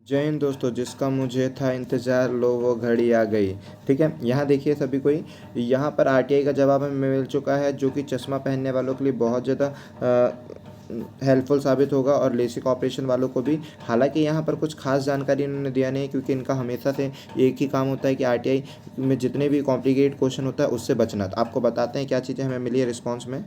जय हिंद दोस्तों, जिसका मुझे था इंतज़ार लो वो घड़ी आ गई। ठीक है, यहाँ देखिए सभी कोई, यहाँ पर आरटीआई का जवाब हमें मिल चुका है जो कि चश्मा पहनने वालों के लिए बहुत ज़्यादा हेल्पफुल साबित होगा और लेसिक ऑपरेशन वालों को भी। हालांकि यहाँ पर कुछ खास जानकारी इन्होंने दिया नहीं, क्योंकि इनका हमेशा से एक ही काम होता है कि आरटीआई में जितने भी कॉम्प्लिकेटेड क्वेश्चन होता है उससे बचना। तो आपको बताते हैं क्या चीज़ें हमें मिली है रिस्पॉन्स में।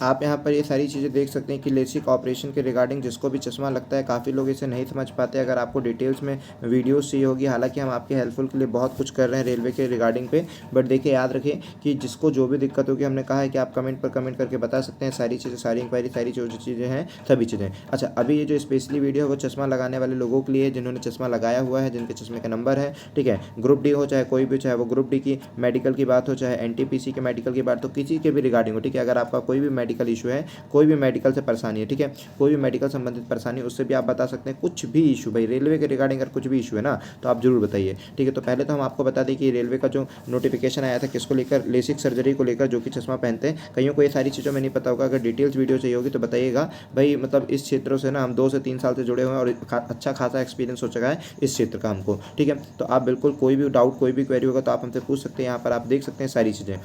आप यहाँ पर ये सारी चीज़ें देख सकते हैं कि लेसिक ऑपरेशन के रिगार्डिंग जिसको भी चश्मा लगता है, काफ़ी लोग इसे नहीं समझ पाते। अगर आपको डिटेल्स में वीडियोस चाहिए होगी, हालांकि हम आपके हेल्पफुल के लिए बहुत कुछ कर रहे हैं रेलवे के रिगार्डिंग पे। बट देखिए, याद रखें कि जिसको जो भी दिक्कत होगी, हमने कहा है कि आप कमेंट पर कमेंट करके बता सकते हैं सारी चीज़ें, सारी इंक्वायरी, सारी जो जो चीज़ें हैं, सभी चीज़ें। अच्छा, अभी ये जो स्पेशली वीडियो है वो चश्मा लगाने वाले लोगों के लिए, जिन्होंने चश्मा लगाया हुआ है, जिनके चश्मे का नंबर है। ठीक है, ग्रुप डी हो चाहे कोई भी, चाहे वो ग्रुप डी की मेडिकल की बात हो, चाहे एनटीपीसी के मेडिकल की बात हो, किसी के भी रिगार्डिंग हो। ठीक है, अगर आपका कोई भी मेडिकल इशू है, कोई भी मेडिकल से परेशानी है, ठीक है, कोई भी मेडिकल संबंधित परेशानी, उससे भी आप बता सकते हैं। कुछ भी इशू, भाई रेलवे के रिगार्डिंग अगर कुछ भी इशू है ना, तो आप जरूर बताइए। ठीक है, तो पहले तो हम आपको बता दें कि रेलवे का जो नोटिफिकेशन आया था किसको लेकर, लेसिक सर्जरी को लेकर, जो कि चश्मा पहनते हैं। कईयों को ये सारी चीज़ों में नहीं पता होगा। अगर डिटेल्स वीडियो चाहिए होगी तो बताइएगा भाई। मतलब इस क्षेत्रों से ना हम 2 से 3 साल से जुड़े हुए हैं और अच्छा खासा एक्सपीरियंस हो चुका है इस क्षेत्र का हमको। ठीक है, तो आप बिल्कुल कोई भी डाउट, कोई भी क्वेरी होगा तो आप हमसे पूछ सकते हैं। यहाँ पर आप देख सकते हैं सारी चीज़ें।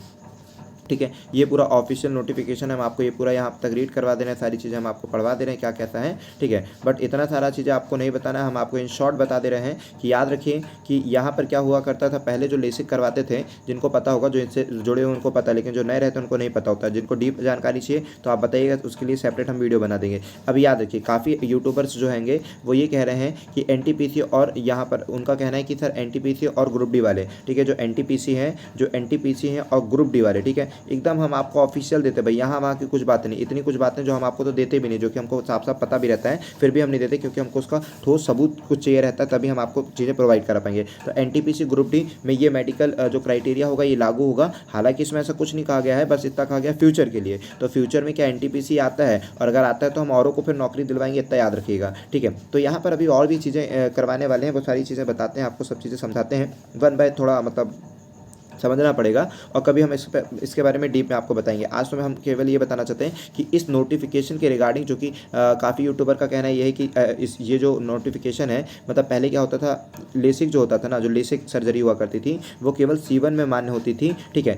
ठीक है, ये पूरा ऑफिशियल नोटिफिकेशन हम आपको ये पूरा यहाँ तक रीड करवा दे रहे हैं, सारी चीज़ें हम आपको पढ़वा दे रहे हैं क्या कैसा है। ठीक है, बट इतना सारा चीज़ें आपको नहीं बताना है, हम आपको इन शॉर्ट बता दे रहे हैं कि याद रखिए कि यहाँ पर क्या हुआ करता था। पहले जो लेसिक करवाते थे, जिनको पता होगा, जो इनसे जुड़े हुए उनको पता, लेकिन जो नए रहते हैं उनको नहीं पता होता। जिनको डीप जानकारी चाहिए तो आप बताइएगा, तो उसके लिए सेपरेट हम वीडियो बना देंगे। अब याद रखिए, काफ़ी यूट्यूबर्स जो हैंगे वो ये कह रहे हैं कि एनटीपीसी, और यहाँ पर उनका कहना है कि सर एनटीपीसी और ग्रुप डी वाले, ठीक है, जो एनटीपीसी हैं और ग्रुप डी वाले, ठीक है, एकदम हम आपको ऑफिशियल देते भाई। यहाँ वहाँ की कुछ बातें नहीं, इतनी कुछ बातें जो हम आपको तो देते भी नहीं, जो कि हमको साफ साफ पता भी रहता है, फिर भी हम नहीं देते, क्योंकि हमको उसका ठोस सबूत कुछ चाहिए रहता है, तभी हम आपको चीज़ें प्रोवाइड करा पाएंगे। तो एनटीपीसी ग्रुप डी में ये मेडिकल जो क्राइटेरिया होगा ये लागू होगा। हालांकि इसमें ऐसा कुछ नहीं कहा गया है, बस इतना कहा गया फ्यूचर के लिए। तो फ्यूचर में क्या एनटीपीसी आता है, और अगर आता है तो हम औरों को फिर नौकरी दिलवाएंगे, इतना याद रखिएगा। ठीक है, तो यहाँ पर अभी और भी चीज़ें करवाने वाले हैं, वो सारी चीज़ें बताते हैं आपको, सब चीज़ें समझाते हैं वन बाय, थोड़ा मतलब समझना पड़ेगा। और कभी हम इसके बारे में डीप में आपको बताएंगे। आज तो हम केवल ये बताना चाहते हैं कि इस नोटिफिकेशन के रिगार्डिंग, जो कि काफ़ी यूट्यूबर का कहना ये है कि ये जो नोटिफिकेशन है, मतलब पहले क्या होता था, लेसिक जो होता था ना, जो लेसिक सर्जरी हुआ करती थी, वो केवल C1 में मान्य होती थी। ठीक है,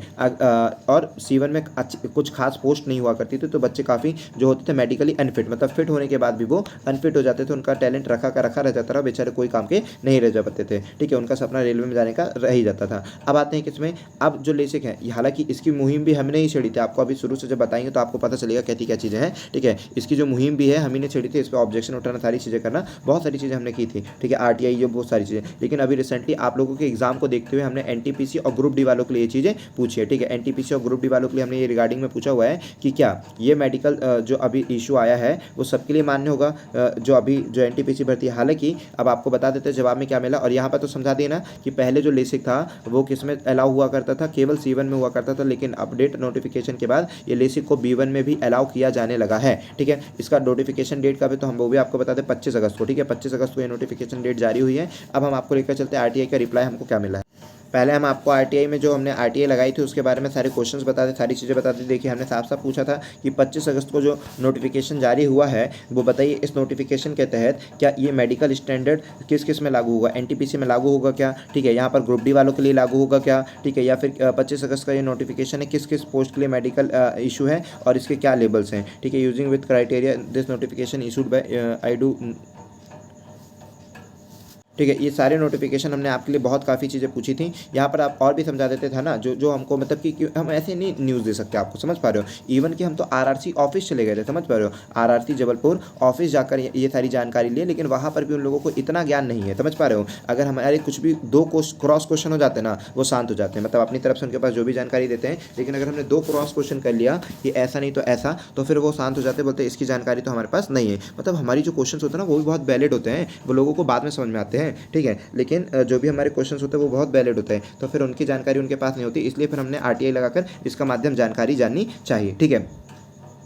और C1 में कुछ खास पोस्ट नहीं हुआ करती थी, तो बच्चे काफ़ी जो होते थे मेडिकली अनफिट, मतलब फिट होने के बाद भी वो अनफिट हो जाते थे, उनका टैलेंट रखा का रखा रह जाता था, बेचारे कोई काम के नहीं रह जा पाते थे। ठीक है, उनका सपना रेलवे में जाने का रह ही जाता था। अब आते हैं किसमें, अब जो लेसिक है, हालांकि इसकी मुहिम भी हमने ही छेड़ी थी। आपको अभी शुरू से जब बताएंगे तो आपको पता चलेगा कहती क्या चीज़ें हैं। ठीक है, इसकी जो मुहिम भी है हम ही ने छेड़ी थी, इस पर ऑब्जेक्शन उठाना, सारी चीज़ें करना, बहुत सारी चीज़ें हमने की थी। ठीक है, आरटीआई, ये बहुत सारी चीज़ें। लेकिन अभी रिसेंटली आप लोगों के एग्जाम को देखते हुए हमने एनटीपीसी और ग्रुप डी वालों के लिए ये चीज़ें पूछी है। ठीक है, एनटीपीसी और ग्रुप डी वालों के लिए हमने ये रिगार्डिंग में पूछा हुआ है कि क्या ये मेडिकल जो अभी इशू आया है वो सबके लिए मान्य होगा, जो अभी जो एनटीपीसी भर्ती है। हालांकि अब आपको बता देते हैं जवाब में क्या मिला, और यहाँ पर तो समझा दिए ना कि पहले जो लेसिक था वो किस में अलाउ हुआ करता था, केवल C1 में हुआ करता था, लेकिन अपडेट नोटिफिकेशन के बाद ये लेसिक को B1 में भी अलाउ किया जाने लगा है। ठीक है, इसका नोटिफिकेशन डेट का भी तो हम वो भी आपको बता दें, 25 अगस्त को। ठीक है, 25 अगस्त को ये नोटिफिकेशन डेट जारी हुई है। अब हम आपको लेकर चलते हैं आरटीआई का रिप्लाई हमको क्या मिला है। पहले हम आपको आरटीआई में जो हमने आरटीआई लगाई थी उसके बारे में सारे क्वेश्चंस बता दें, सारी चीज़ें बता दें। देखिए, हमने साफ साफ पूछा था कि 25 अगस्त को जो नोटिफिकेशन जारी हुआ है वो बताइए, इस नोटिफिकेशन के तहत क्या ये मेडिकल स्टैंडर्ड किस किस में लागू होगा, एनटीपीसी में लागू होगा क्या, ठीक है, यहाँ पर ग्रुप डी वालों के लिए लागू होगा क्या, ठीक है, या फिर 25 अगस्त का ये नोटिफिकेशन है किस किस पोस्ट के लिए मेडिकल इशू है और इसके क्या लेबल्स हैं। ठीक है, using with criteria this notification issued by I do. ठीक है, ये सारे नोटिफिकेशन हमने आपके लिए बहुत काफ़ी चीज़ें पूछी थी। यहाँ पर आप और भी समझा देते थे ना, जो जो हमको मतलब कि हम ऐसे नहीं न्यूज़ दे सकते आपको, समझ पा रहे हो। इवन कि हम तो आरआरसी ऑफिस चले गए थे, समझ पा रहे हो, आरआरसी जबलपुर ऑफिस जाकर ये सारी जानकारी लिए, लेकिन वहाँ पर भी उन लोगों को इतना ज्ञान नहीं है, समझ पा रहे हो। अगर हमारे कुछ भी दो क्रॉस क्वेश्चन हो जाते हैं ना, वो शांत हो जाते हैं, मतलब अपनी तरफ से उनके पास जो भी जानकारी देते हैं। लेकिन अगर हमने 2 क्रॉस क्वेश्चन कर लिया कि ऐसा नहीं तो ऐसा, तो फिर वो शांत हो जाते, बोलते इसकी जानकारी तो हमारे पास नहीं है। मतलब हमारी जो क्वेश्चन होते हैं ना वो भी बहुत वैलिड होते हैं, वो लोगों को बाद में समझ में आते हैं। ठीक है, लेकिन जो भी हमारे क्वेश्चंस होते हैं वो बहुत वैलिड होते हैं, तो फिर उनकी जानकारी उनके पास नहीं होती, इसलिए फिर हमने आरटीआई लगाकर इसका माध्यम जानकारी जाननी चाहिए। ठीक है,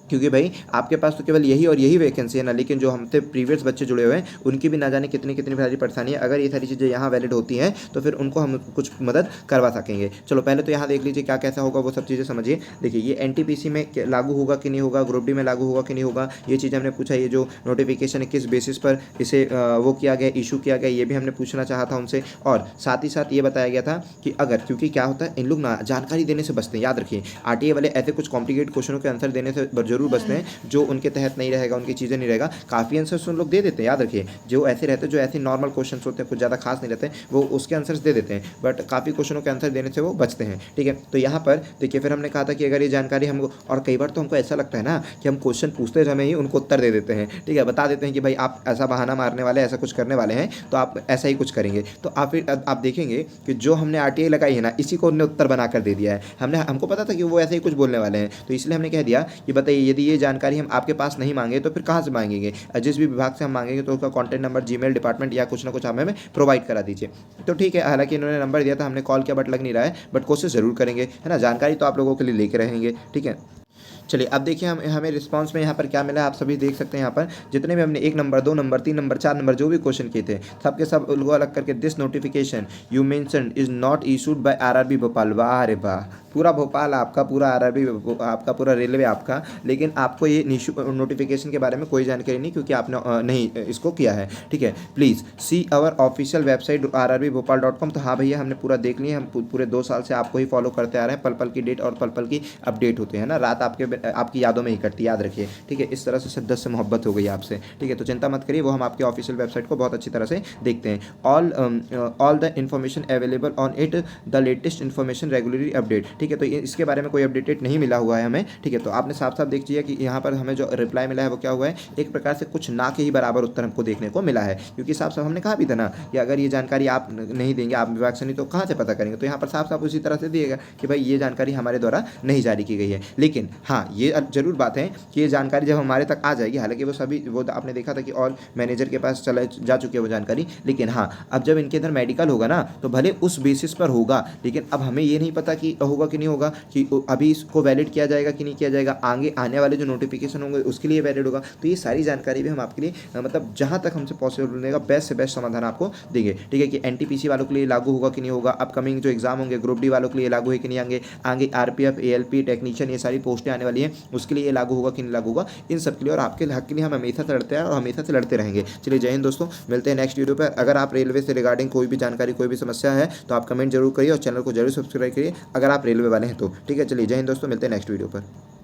क्योंकि भाई आपके पास तो केवल यही और यही वैकेंसी है ना, लेकिन जो हमसे प्रीवियस बच्चे जुड़े हुए हैं उनकी भी ना जाने कितनी कितनी सारी परेशानी है। अगर ये सारी चीज़ें यहाँ वैलिड होती हैं तो फिर उनको हम कुछ मदद करवा सकेंगे। चलो पहले तो यहाँ देख लीजिए क्या कैसा होगा, वो सब चीज़ें समझिए। देखिए ये एनटीपीसी में लागू होगा कि नहीं होगा, ग्रुप डी में लागू होगा कि नहीं होगा, ये चीज़ हमने पूछा। ये जो नोटिफिकेशन है किस बेसिस पर इसे वो किया गया, इशू किया गया, ये भी हमने पूछना चाहा था उनसे। और साथ ही साथ ये बताया गया था कि अगर, क्योंकि क्या होता है इन लोग ना जानकारी देने से बचते हैं, याद रखिए आरटीए वाले ऐसे कुछ कॉम्प्लिकेटेड क्वेश्चनों के आंसर देने से जरूर बचते हैं जो उनके तहत नहीं रहेगा, उनकी चीज़ें नहीं रहेगा। काफ़ी आंसर्स उन लोग दे देते हैं, याद रखिए। जो ऐसे रहते हैं, जो ऐसे नॉर्मल क्वेश्चन होते हैं, कुछ ज़्यादा खास नहीं रहते हैं, वो उसके आंसर्स दे देते हैं, बट काफ़ी क्वेश्चनों के आंसर देने से वो बचते हैं। ठीक है, तो यहाँ पर देखिए फिर हमने कहा था कि अगर ये जानकारी हमको, और कई बार तो हमको ऐसा लगता है ना कि हम क्वेश्चन पूछते समय ही उनको उत्तर दे देते हैं। ठीक है, बता देते हैं कि भाई आप ऐसा बहाना मारने वाले, ऐसा कुछ करने वाले हैं, तो आप ऐसा ही कुछ करेंगे। तो आप देखेंगे कि जो हमने आरटीआई लगाई है ना, इसी को उन्होंने उत्तर बनाकर दे दिया है। हमको पता था कि वो ऐसे ही कुछ बोलने वाले हैं, तो इसलिए हमने कह दिया कि बताइए यदि ये जानकारी हम आपके पास नहीं मांगे तो फिर कहाँ से मांगेंगे। जिस भी विभाग से हम मांगेंगे तो उसका कॉन्टैक्ट नंबर, जीमेल, डिपार्टमेंट या कुछ ना कुछ हमें प्रोवाइड करा दीजिए। तो ठीक है, हालांकि इन्होंने नंबर दिया था, हमने कॉल किया बट लग नहीं रहा है, बट कोशिश ज़रूर करेंगे, है ना। जानकारी तो आप लोगों के लिए लेके रहेंगे। ठीक है, चलिए अब देखिए हमें रिस्पांस में यहाँ पर क्या मिला है, आप सभी देख सकते हैं। यहाँ पर जितने भी हमने 1 नंबर, 2 नंबर, 3 नंबर, 4 नंबर जो भी क्वेश्चन किए थे, सबके सब उनको अलग करके this notification you mention is not issued by RRB Bhopal. वाह रे वाह, पूरा भोपाल आपका, पूरा आरआरबी आपका, पूरा रेलवे आपका, लेकिन आपको ये नोटिफिकेशन के बारे में कोई जानकारी नहीं, क्योंकि आपने नहीं इसको किया है। ठीक है, please see our official website rrbhopal.com। तो हाँ भैया, हमने पूरा देख लिया, हम पूरे 2 साल से आपको ही फॉलो करते आ रहे हैं। पल पल की डेट और पल पल की अपडेट होते हैं ना, रात आपकी यादों में ही कटती, याद रखिए। ठीक है, इस तरह से शिद्दत से मोहब्बत हो गई आपसे। ठीक है, तो चिंता मत करिए, वो हम आपके ऑफिशियल वेबसाइट को बहुत अच्छी तरह से देखते हैं। All the information available on it, the latest information regularly update. ठीक है, तो इसके बारे में कोई अपडेटेड नहीं मिला हुआ है हमें। ठीक है, तो आपने साफ साफ देख लिया कि यहाँ पर हमें जो रिप्लाई मिला है वो क्या हुआ है, एक प्रकार से कुछ ना के ही बराबर उत्तर हमको देखने को मिला है। क्योंकि साफ साफ हमने कहा भी था ना कि अगर ये जानकारी आप नहीं देंगे, आप विभाग से नहीं, तो कहाँ से पता करेंगे। तो यहाँ पर साफ साफ उसी तरह से दिएगा कि भाई ये जानकारी हमारे द्वारा नहीं जारी की गई है। लेकिन हाँ, ये जरूर बात है कि ये जानकारी जब हमारे तक आ जाएगी, हालांकि वो आपने देखा था कि और मैनेजर के पास जा चुकी है वो जानकारी, लेकिन हाँ अब जब इनके अंदर मेडिकल होगा ना, तो भले उस बेसिस पर होगा, लेकिन अब हमें ये नहीं पता कि होगा कि नहीं होगा, कि अभी इसको वैलिड किया जाएगा कि नहीं किया जाएगा, आगे आने वाले जो नोटिफिकेशन होंगे उसके लिए वैलिड होगा। तो ये सारी जानकारी भी हम आपके लिए मतलब जहाँ तक हमसे पॉसिबल रहेगा बेस्ट से बेस्ट समाधान आपको देंगे। ठीक है, कि एनटीपीसी वालों के लिए लागू होगा कि नहीं होगा, अपकमिंग जो एग्जाम होंगे ग्रुप डी वालों के लिए लागू है कि नहीं, आगे आरपीएफ, एएलपी टेक्नीशियन, ये सारी पोस्टें आने वाली हैं, उसके लिए लागू होगा कि नहीं लागू होगा, इन सब के लिए और आपके हक के लिए हम हमेशा से लड़ते हैं और हमेशा से लड़ते रहेंगे। चलिए जय हिंद दोस्तों, मिलते हैं नेक्स्ट वीडियो पर। अगर आप रेलवे से रिगार्डिंग कोई भी जानकारी, कोई भी समस्या है तो आप कमेंट जरूर करिए और चैनल को जरूर सब्सक्राइब करिए अगर आप रेलवे वाले हैं तो। ठीक है, चलिए जय हिंद दोस्तों, मिलते हैं नेक्स्ट वीडियो पर।